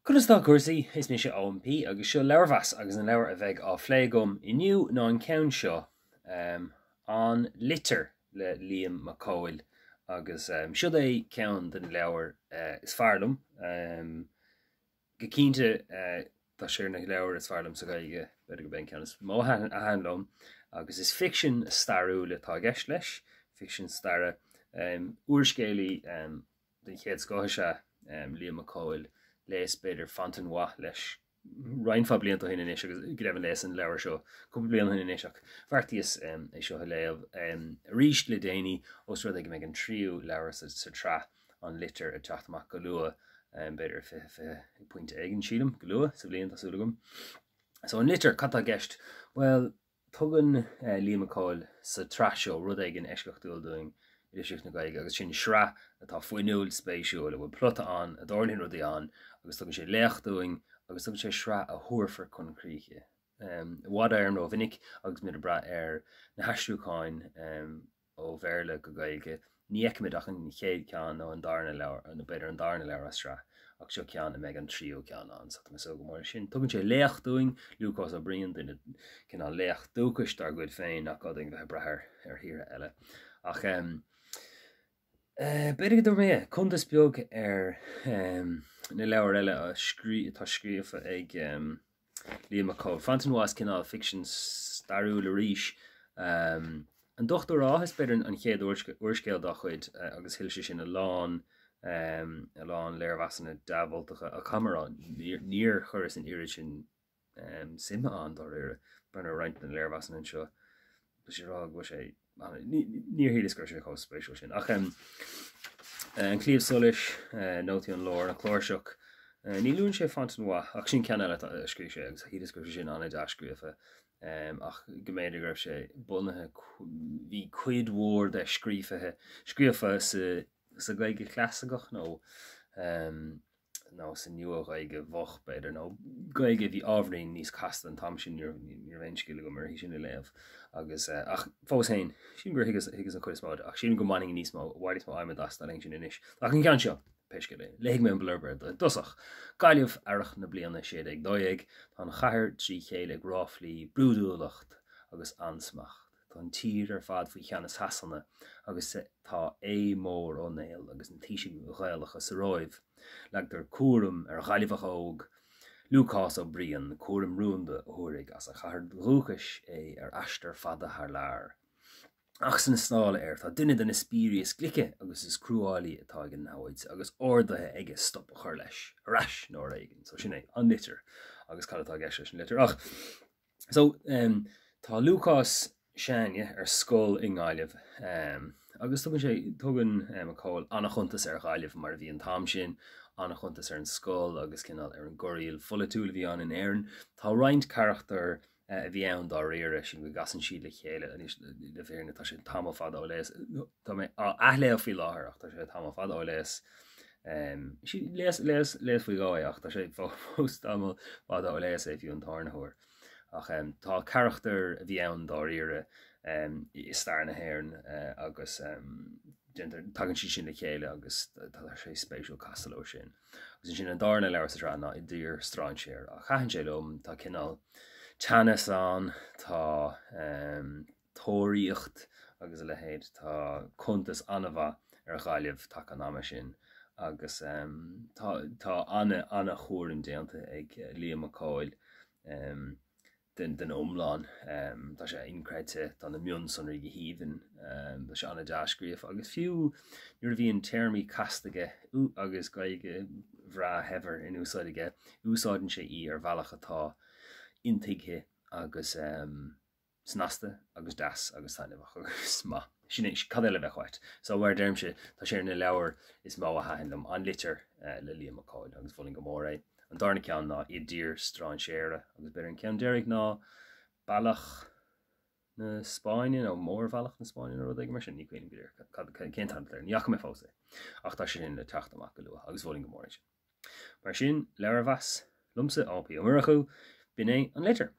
Cúnastá cuasaí is mé sé OMP agus seo leabhar-mheas agus an leabhar a bheith á phléigem inniu ná an ceann seo an Litir le Liam McCoil agus siod é ceann den leabhar is fearlam go cinnte tá sé na leabhar is fearlam sa gaige beidir go ben ceann is mó a hanlum agus is fiction starú le tá gceist leis fiction starre uairscéalaí den chéad scótha se Liam McCoil leis beidir fantan wa leis reinfa blianta hin inis agus greibh leis an leabhar seo cúpla blian hin inis ach bhartaíos é seo léamh ríist le déanaí os rud ag meid an tríú leabhar sa tra an Litir a teachtamach go lua beidir puinte aigen sílam go lua sa blion tásúlagum. So an Litir catá gceist well tugann Liam McCoil sa tra seo rud aigen eisceachtúil doing idir na gaige agus sin sra atá foiinúil spéisiúil a bhfuil plota an a dárlíonn rudí an agus tugann sé leachúing agus tugann sé sra a thuairfar chun críche. Bhd ar nó vinnic agus mid a bra ar na heisrúcháin ó bhéirle go gaige ní eicimiid ach an chéad ceann nó an darna leabhar an beidir an darna leabhar a sra ach seo ceann a meid an tríú ceann an sa so go mór sin tugann sé leachúing luúchás a brion duine cinná leachúchas dar gcuid féin nach gá bheith brethir ar híre eile ach beidir go mé chuntas beag ar na leabhar eile tá scríofa ag Liam McCoil fantan was cinál fiction starú le ríis an dochtú áthas beidir an chéad uairscéal dá chuid agus hill sin a lán léirmheasanna dábhaltacha a camerarán níor churas an iiri sin simime an dá réire brenn roiint an léirmheasan an seo sé rá go sé níor hí gur sé có spéisiúil sin ach an clíomh solis nótaí an lár an chlóirseach ní lún sé fantan wa ach sin cean eile scrí sé agus hí gur sin anna deascríofa ach go méidir raibh sé bunathe bhí cuid mhór de scríofa sa gaige chlasagach nó sa nua gaige bhoch beidir nó gaige bhí ábhraíonn níos casta an tam sin níor bhéinsciúla go mar hí sin i léamh agus ach fós hain sin gur higus an chuid máid ach sin go maning níos má bhaid má aimime as lein sin inis ach an ceann seo peisce le léigh mé an blurber dosach gaiileh airach na blianana siad ag dóigh tá an chathair trí chéile ráflí brúdúlacht agus ansmacht tá an tír ar fad faoi cheannas hasanna agus tá é mór ó néil agus an tíisi ghaalacha sa roimh leagtar cuaram ar ghailifach óg Lucas ó brian cuaram rúnda thuirigh as a chathair rúchas é ar eistar fada th lear. Ach san snála air tá duine den na spírí is glice agus is cruúálaí atá an náid agus ordathe ige stop a chur leis ras nó aigen so sin é an Litir agus cadtá gceiste an Litir ach so tá Lucas seanne ar scóil i ngáileh agus tugann sé tugann McCoil annach chuntas ar ghaileh mar bhí an tam sin annach chuntas ar an scóil agus cinál ar an goíil folatúil bhí an in éireann tá roinnt charachtar a bhí ann dá réire sin go gasan siad le chéile le bhéirna tá sé tam fada ó leis tá mé aithléh fí láthair ach tá sé tam fada ó leis leis faoi gáid ach tá sé fós tam fada ó leis é fiú an tarnathir ach tá charachtar a bhí ann dá réire is star na hhéireann agus tagann si sin le chéile agus tá sé spéisiúil castaló sin agus sin an darna leabhar sa rá i dtír stráin séir a chaitheann sé lom tá cinál teannas an tá tóiríocht agus a lehéad tá chuntas anmha ar ghaileh take an ama sin agus tá anna chóirim déanta ag Liam McCoil den omláin tá sé incréite tá na mion san rí híhann tá sé anna deascríomh agus fiú nuair bhíon termí castaige agus gaige bhrá hever in úsáidige úsáidann sé ar bhealach atá intighe agus snasta agus das agus tainmhach agus má sin cad eile bheithaid so bhar dermse tá sé na leabhar is má a hainlam an Litir le Liam McCoil agus bhfuilin go mór é an darna ceann ná i dtír strán séire agus beidir an ceann deirigh ná bailach na Spáine nó mór bhealach na Spáine nó ag mar sin ní cuioine goir cén tan léir neach mé fósa ach tá sin le teachtamach go luath agus bhfuilin go mór sin mar sin leabhar-mheas lumsa ápaí ó murachu bin é an Litir.